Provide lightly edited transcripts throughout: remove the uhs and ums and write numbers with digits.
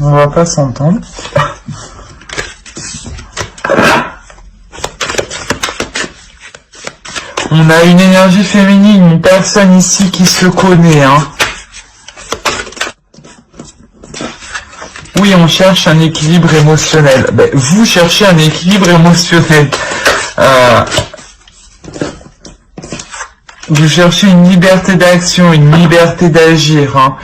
On va pas s'entendre. On a une énergie féminine, une personne ici qui se connaît, hein. Oui, on cherche un équilibre émotionnel. Ben, vous cherchez un équilibre émotionnel. Vous cherchez une liberté d'action, une liberté d'agir, hein.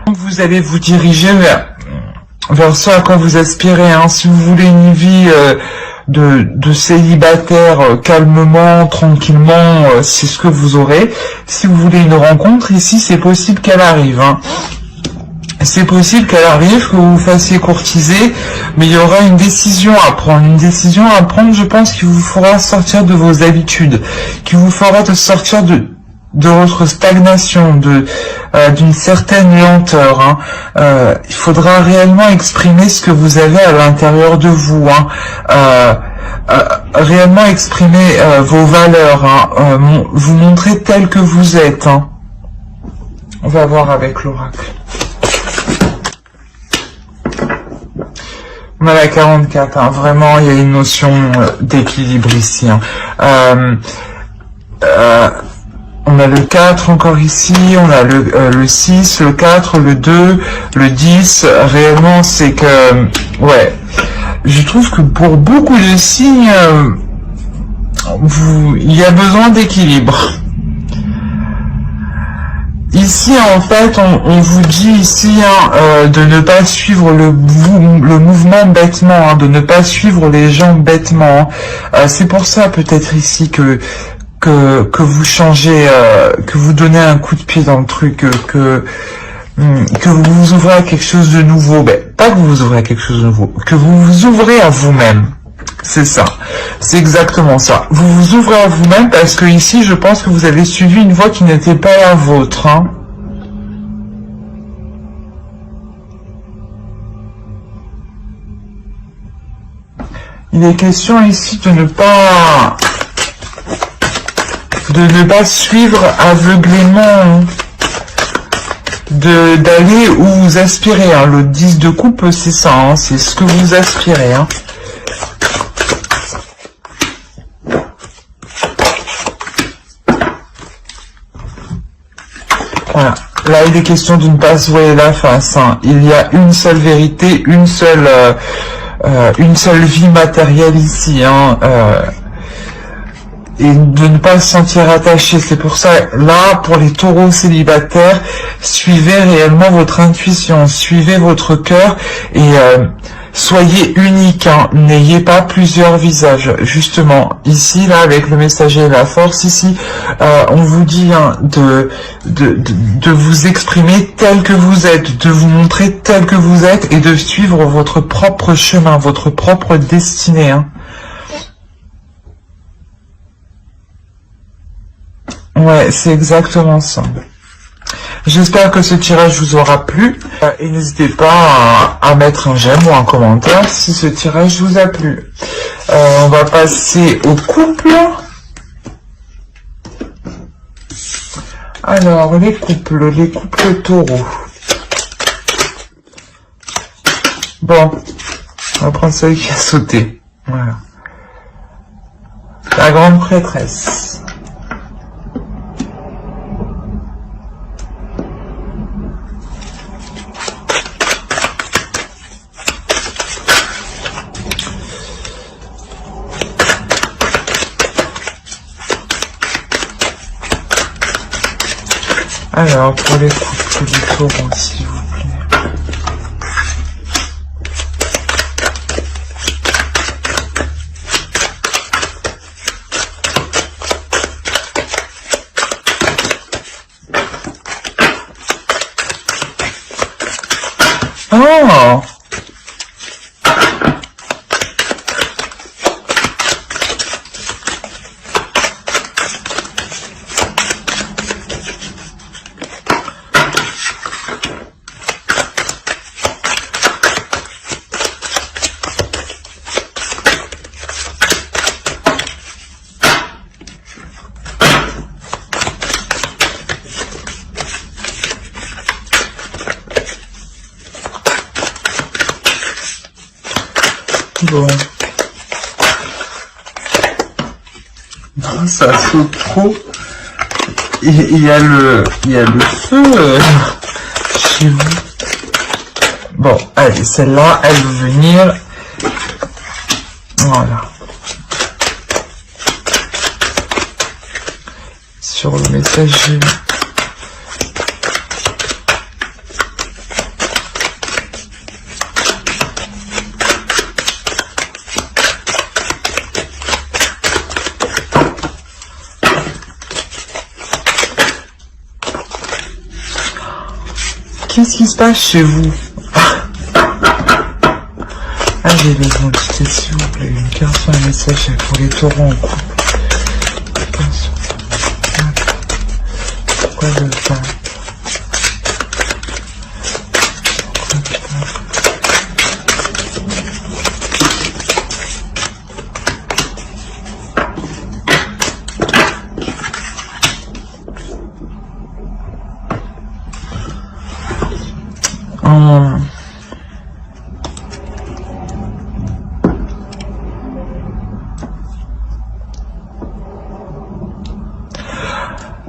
Vous allez vous diriger vers ce à quoi vous aspirez, hein. Si vous voulez une vie de célibataire calmement, tranquillement, c'est ce que vous aurez. Si vous voulez une rencontre, ici, c'est possible qu'elle arrive, hein. C'est possible qu'elle arrive, que vous vous fassiez courtiser, mais il y aura une décision à prendre. Une décision à prendre, je pense, qui vous fera sortir de vos habitudes, qui vous fera sortir de votre stagnation, d'une certaine lenteur, hein. Il faudra réellement exprimer ce que vous avez à l'intérieur de vous, hein. Réellement exprimer vos valeurs, hein. Vous montrer tel que vous êtes, hein. On va voir avec l'oracle. On a la 44, hein. Vraiment, il y a une notion d'équilibre ici, hein. On a le 4 encore ici, on a le 6, le 4, le 2, le 10. Réellement, c'est que, ouais, je trouve que pour beaucoup de signes, il y a besoin d'équilibre. Ici, en fait, on vous dit ici, hein, de ne pas suivre le mouvement bêtement, hein, de ne pas suivre les gens bêtement, hein. C'est pour ça peut-être ici que vous changez, que vous donnez un coup de pied dans le truc, que vous vous ouvrez à quelque chose de nouveau. Ben, pas que vous vous ouvrez à quelque chose de nouveau, que vous vous ouvrez à vous-même. C'est ça. C'est exactement ça. Vous vous ouvrez à vous-même parce que ici, je pense que vous avez suivi une voie qui n'était pas la vôtre, hein. Il est question ici de ne pas suivre aveuglément, d'aller où vous aspirez, hein. Le 10 de coupe, c'est ça, hein. C'est ce que vous aspirez, hein. Voilà. Là, il est question de ne pas se voiler la face, hein. Il y a une seule vérité, une seule vie matérielle ici, hein. Et de ne pas se sentir attaché. C'est pour ça, là, pour les taureaux célibataires, suivez réellement votre intuition, suivez votre cœur et soyez unique, hein. N'ayez pas plusieurs visages. Justement, ici, là, avec le messager et la force, ici, on vous dit, hein, de vous exprimer tel que vous êtes, de vous montrer tel que vous êtes et de suivre votre propre chemin, votre propre destinée, hein. Ouais, c'est exactement ça. J'espère que ce tirage vous aura plu. Et n'hésitez pas à mettre un j'aime ou un commentaire si ce tirage vous a plu. On va passer au couple. Alors, les couples taureaux. Bon, on va prendre celui qui a sauté. Voilà. La grande prêtresse. Alors, pour les couples du taureau, s'il vous plaît. Oh! Bon. Non, ça saute trop. Il y a le feu chez vous. Bon, allez, celle-là, elle veut venir. Voilà. Sur le messager. Qu'est-ce qui se passe chez vous? Allez, les entités, s'il vous plaît. Une carte sur un message pour les taureaux en couple. Pourquoi le pape?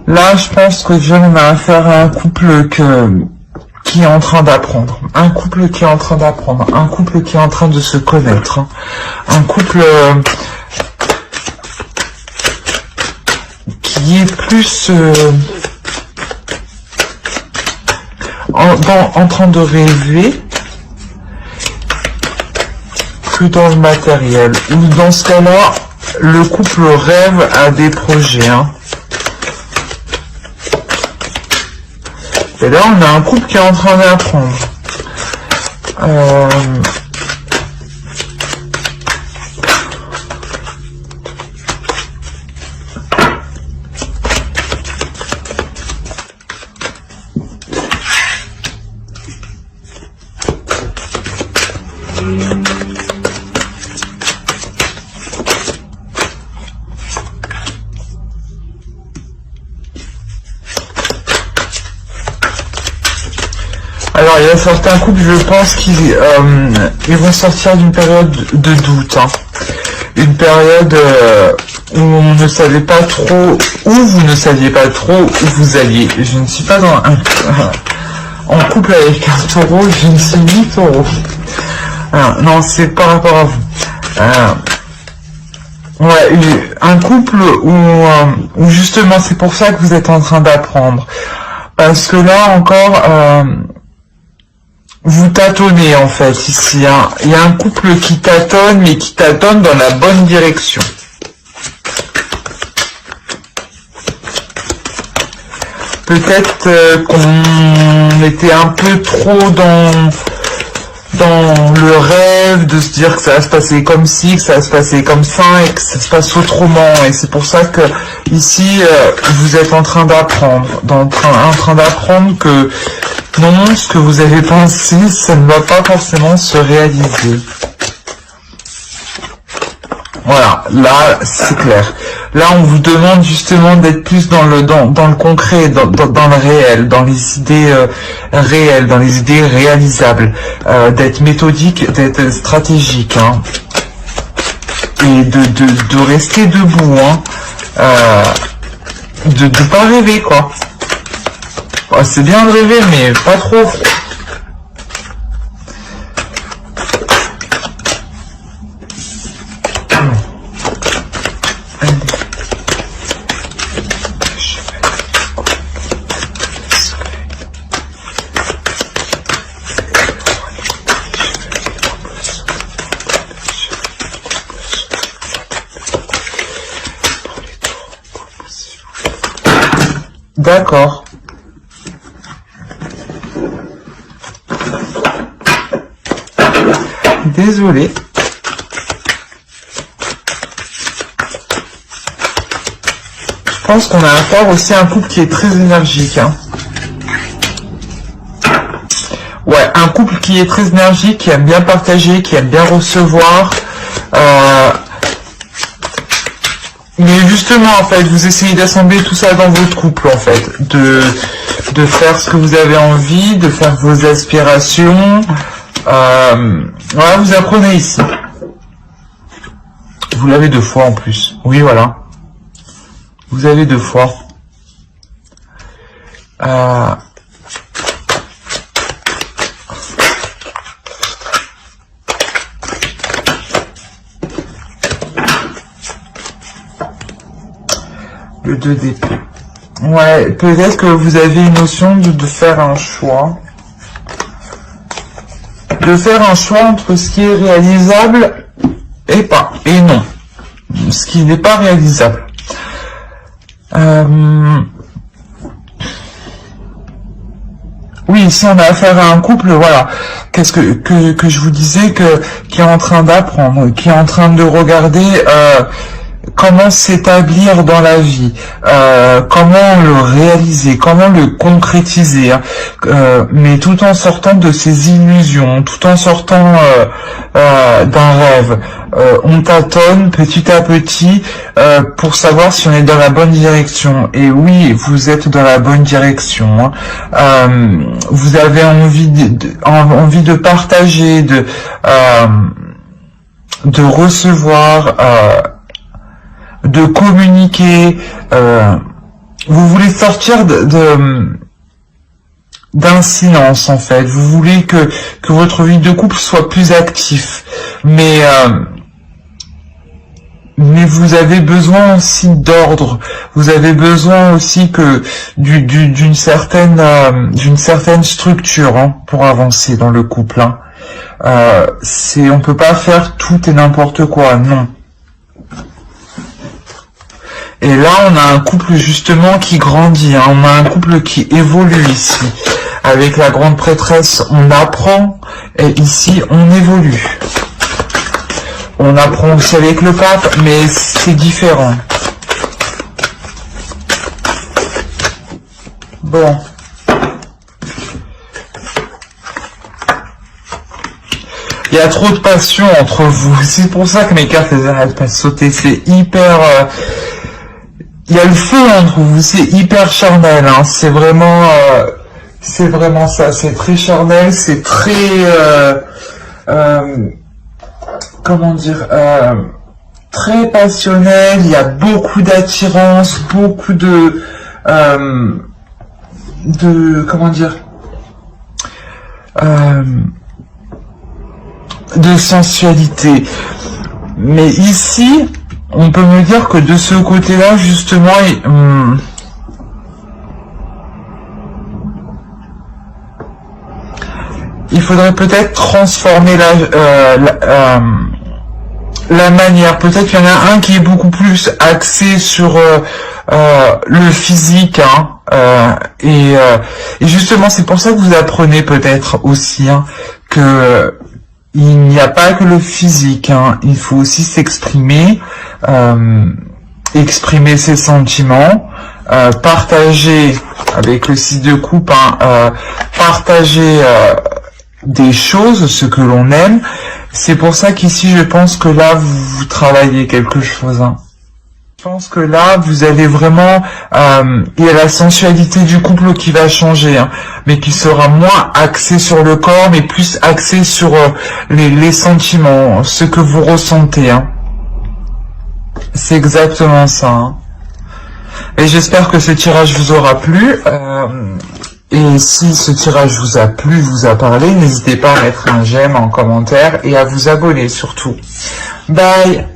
Là, je pense que on a affaire à un couple qui est en train d'apprendre. Un couple qui est en train d'apprendre. Un couple qui est en train de se connaître. Un couple qui est plus en train de rêver que dans le matériel. Ou dans ce cas-là, le couple rêve à des projets. Et là, on a un couple qui est en train d'apprendre. Alors, il y a certains couples, je pense qu'ils vont sortir d'une période de doute. Une période où on ne savait pas trop, où vous ne saviez pas trop où vous alliez. Je ne suis pas en couple avec un taureau, je ne suis ni taureau. Non, c'est par rapport à vous. Ouais, un couple où justement c'est pour ça que vous êtes en train d'apprendre. Parce que là encore... vous tâtonnez en fait ici. Il y a un couple qui tâtonne, mais qui tâtonne dans la bonne direction. Peut-être qu'on était un peu trop dans le rêve de se dire que ça va se passer comme ci, que ça va se passer comme ça, et que ça se passe autrement. Et c'est pour ça que ici, vous êtes en train d'apprendre, en train d'apprendre que non, ce que vous avez pensé, ça ne va pas forcément se réaliser. Voilà, là, c'est clair. Là, on vous demande justement d'être plus dans le concret, dans le réel, dans les idées réelles, dans les idées réalisables, d'être méthodique, d'être stratégique, et de rester debout, de pas rêver, quoi. C'est bien de rêver, mais pas trop. D'accord. Désolé. Je pense qu'on a affaire aussi à un couple qui est très énergique. Ouais, un couple qui est très énergique, qui aime bien partager, qui aime bien recevoir. Mais justement, en fait, vous essayez d'assembler tout ça dans votre couple, en fait. De faire ce que vous avez envie, de faire vos aspirations. Voilà, vous apprenez ici. vous l'avez 2 fois en plus. Oui, voilà. Vous avez 2 fois. Le 2 d'épée. Ouais, peut-être que vous avez une notion de faire un choix. De faire un choix entre ce qui est réalisable et pas. Et non. Ce qui n'est pas réalisable. Oui, ici on a affaire à un couple, voilà. Qu'est-ce que je vous disais qui est en train d'apprendre, qui est en train de regarder comment s'établir dans la vie, comment le réaliser, comment le concrétiser, hein, mais tout en sortant de ses illusions, tout en sortant d'un rêve. On tâtonne petit à petit pour savoir si on est dans la bonne direction. Et oui, vous êtes dans la bonne direction. Hein. Vous avez envie de partager, de recevoir, de communiquer. Vous voulez sortir d'un silence en fait. Vous voulez que votre vie de couple soit plus active. Mais vous avez besoin aussi d'ordre. Vous avez besoin aussi que d'une certaine structure, hein, pour avancer dans le couple. Hein. On peut pas faire tout et n'importe quoi, non. Et là, on a un couple justement qui grandit. Hein. On a un couple qui évolue ici. Avec la grande prêtresse, on apprend. Et ici, on évolue. On apprend aussi avec le pape, mais c'est différent. Bon. Il y a trop de passion entre vous. C'est pour ça que mes cartes, elles n'arrêtent pas de sauter. C'est hyper... il y a le feu entre vous. C'est hyper charnel. Hein. C'est vraiment ça. C'est très charnel. C'est très... comment dire, très passionnel, il y a beaucoup d'attirance, beaucoup de comment dire, de sensualité. Mais ici, on peut me dire que de ce côté-là, justement, il faudrait peut-être transformer la manière. Peut-être qu'il y en a un qui est beaucoup plus axé sur le physique, hein, et justement c'est pour ça que vous apprenez peut-être aussi, hein, que il n'y a pas que le physique, hein, il faut aussi s'exprimer, exprimer ses sentiments, partager avec le 6 de coupe, hein, partager des choses, ce que l'on aime. C'est pour ça qu'ici, je pense que là, vous travaillez quelque chose. Hein. Je pense que là, vous allez vraiment... il y a la sensualité du couple qui va changer, hein, mais qui sera moins axée sur le corps, mais plus axée sur les sentiments, ce que vous ressentez. Hein. C'est exactement ça. Hein. Et j'espère que ce tirage vous aura plu. Et si ce tirage vous a plu, vous a parlé, n'hésitez pas à mettre un j'aime en commentaire et à vous abonner surtout. Bye!